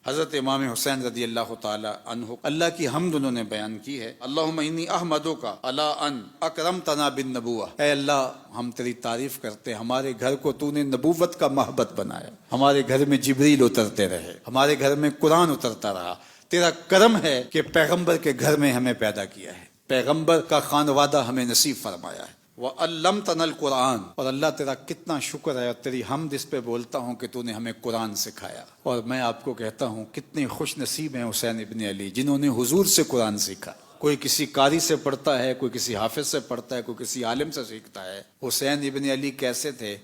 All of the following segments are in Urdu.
حضرت امام حسین رضی اللہ تعالی عنہ اللہ کی حمد انہوں نے بیان کی ہے، اللہم انی احمدک علی ان اکرمتنا بالنبوہ، اے اللہ ہم تیری تعریف کرتے، ہمارے گھر کو تو نے نبوت کا محبت بنایا، ہمارے گھر میں جبریل اترتے رہے، ہمارے گھر میں قرآن اترتا رہا، تیرا کرم ہے کہ پیغمبر کے گھر میں ہمیں پیدا کیا ہے، پیغمبر کا خانوادہ ہمیں نصیب فرمایا ہے، وَعَلَّمْتَنَا الْقُرْآنَ، اور اللہ تیرا کتنا شکر ہے اور تیری حمد اس پہ بولتا ہوں کہ تو نے ہمیں قرآن سکھایا۔ اور میں آپ کو کہتا ہوں کتنے خوش نصیب ہیں حسین ابن علی جنہوں نے حضور سے قرآن سیکھا۔ کوئی کسی قاری سے پڑھتا ہے، کوئی کسی حافظ سے پڑھتا ہے، کوئی کسی عالم سے سیکھتا ہے۔ حسین ابن علی کیسے تھے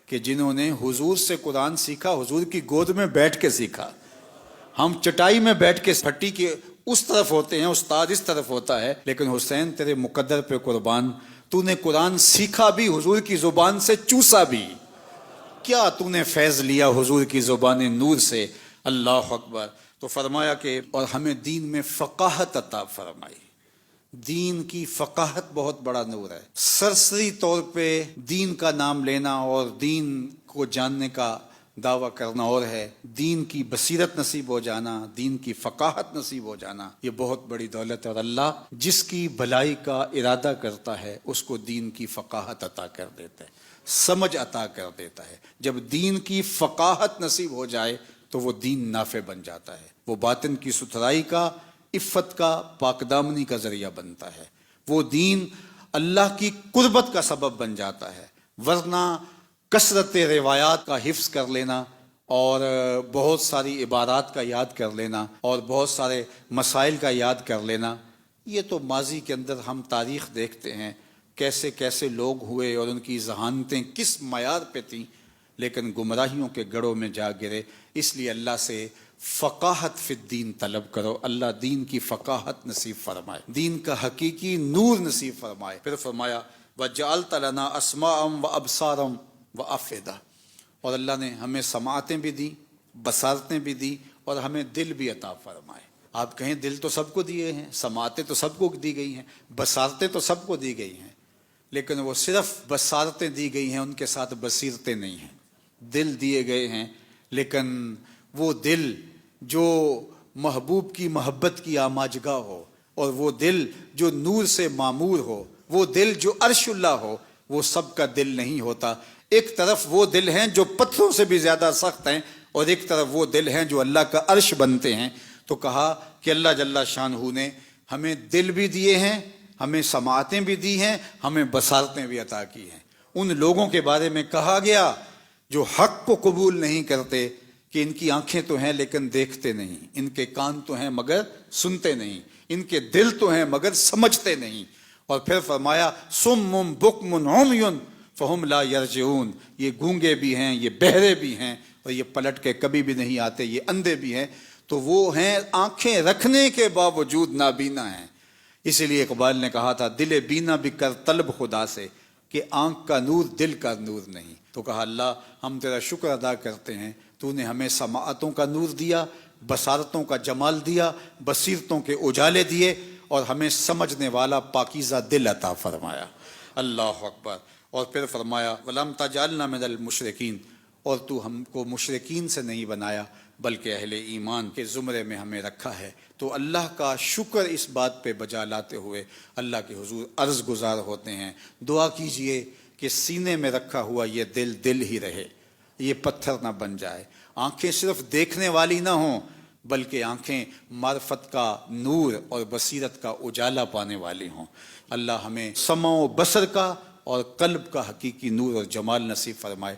کہ جنہوں نے حضور سے قرآن سیکھا، حضور کی گود میں بیٹھ کے سیکھا۔ ہم چٹائی میں بیٹھ کے پھٹی کے اس طرف ہوتے ہیں، استاد اس طرف ہوتا ہے، لیکن حسین تیرے مقدر پہ قربان، تو نے قرآن سیکھا بھی، حضور کی زبان سے چوسا بھی۔ کیا تو نے فیض لیا حضور کی زبان نور سے، اللہ اکبر۔ تو فرمایا کہ اور ہمیں دین میں فقاہت عطا فرمائی۔ دین کی فقاہت بہت بڑا نور ہے۔ سرسری طور پہ دین کا نام لینا اور دین کو جاننے کا دعویٰ کرنا اور ہے، دین کی بصیرت نصیب ہو جانا، دین کی فقاہت نصیب ہو جانا، یہ بہت بڑی دولت ہے، اور اللہ جس کی بھلائی کا ارادہ کرتا ہے اس کو دین کی فقاہت عطا کر دیتا ہے، سمجھ عطا کر دیتا ہے۔ جب دین کی فقاہت نصیب ہو جائے تو وہ دین نافع بن جاتا ہے، وہ باطن کی ستھرائی کا، عفت کا، پاک دامنی کا ذریعہ بنتا ہے، وہ دین اللہ کی قربت کا سبب بن جاتا ہے۔ ورنہ کثرت روایات کا حفظ کر لینا اور بہت ساری عبارات کا یاد کر لینا اور بہت سارے مسائل کا یاد کر لینا، یہ تو ماضی کے اندر ہم تاریخ دیکھتے ہیں کیسے کیسے لوگ ہوئے اور ان کی ذہانتیں کس معیار پہ تھیں، لیکن گمراہیوں کے گڑھوں میں جا گرے۔ اس لیے اللہ سے فقاہت فی الدین طلب کرو، اللہ دین کی فقاہت نصیب فرمائے، دین کا حقیقی نور نصیب فرمائے۔ پھر فرمایا وَجَعَلْتَ لَنَا أَسْمَاعًا وَأَبْصَارًا وَأَفْئِدَةً، اور اللہ نے ہمیں سماعتیں بھی دی، بصارتیں بھی دی، اور ہمیں دل بھی عطا فرمائے۔ آپ کہیں دل تو سب کو دیے ہیں، سماعتیں تو سب کو دی گئی ہیں، بصارتیں تو سب کو دی گئی ہیں، لیکن وہ صرف بصارتیں دی گئی ہیں، ان کے ساتھ بصیرتیں نہیں ہیں۔ دل دیے گئے ہیں، لیکن وہ دل جو محبوب کی محبت کی آماجگاہ ہو، اور وہ دل جو نور سے معمور ہو، وہ دل جو عرش اللہ ہو، وہ سب کا دل نہیں ہوتا۔ ایک طرف وہ دل ہیں جو پتھروں سے بھی زیادہ سخت ہیں، اور ایک طرف وہ دل ہیں جو اللہ کا عرش بنتے ہیں۔ تو کہا کہ اللہ جل شانہ نے ہمیں دل بھی دیے ہیں، ہمیں سماعتیں بھی دی ہیں، ہمیں بصارتیں بھی عطا کی ہیں۔ ان لوگوں کے بارے میں کہا گیا جو حق کو قبول نہیں کرتے کہ ان کی آنکھیں تو ہیں لیکن دیکھتے نہیں، ان کے کان تو ہیں مگر سنتے نہیں، ان کے دل تو ہیں مگر سمجھتے نہیں۔ اور پھر فرمایا صم بکم عمی فہم لا یرجعون، یہ گونگے بھی ہیں، یہ بہرے بھی ہیں، اور یہ پلٹ کے کبھی بھی نہیں آتے، یہ اندھے بھی ہیں۔ تو وہ ہیں آنکھیں رکھنے کے باوجود نابینا ہیں۔ اسی لیے اقبال نے کہا تھا دل بینا بھی کر طلب خدا سے، کہ آنکھ کا نور دل کا نور نہیں۔ تو کہا اللہ ہم تیرا شکر ادا کرتے ہیں، تو نے ہمیں سماعتوں کا نور دیا، بصارتوں کا جمال دیا، بصیرتوں کے اجالے دیے، اور ہمیں سمجھنے والا پاکیزہ دل عطا فرمایا۔ اللہ اکبر۔ اور پھر فرمایا وَلَمْ تَجْعَلْنَا مِنَ الْمُشْرِكِينَ، اور تو ہم کو مشرکین سے نہیں بنایا بلکہ اہل ایمان کے زمرے میں ہمیں رکھا ہے۔ تو اللہ کا شکر اس بات پہ بجا لاتے ہوئے اللہ کے حضور عرض گزار ہوتے ہیں، دعا کیجئے کہ سینے میں رکھا ہوا یہ دل دل ہی رہے، یہ پتھر نہ بن جائے، آنکھیں صرف دیکھنے والی نہ ہوں بلکہ آنکھیں معرفت کا نور اور بصیرت کا اجالا پانے والی ہوں۔ اللہ ہمیں سمع و بصر کا اور قلب کا حقیقی نور اور جمال نصیب فرمائے۔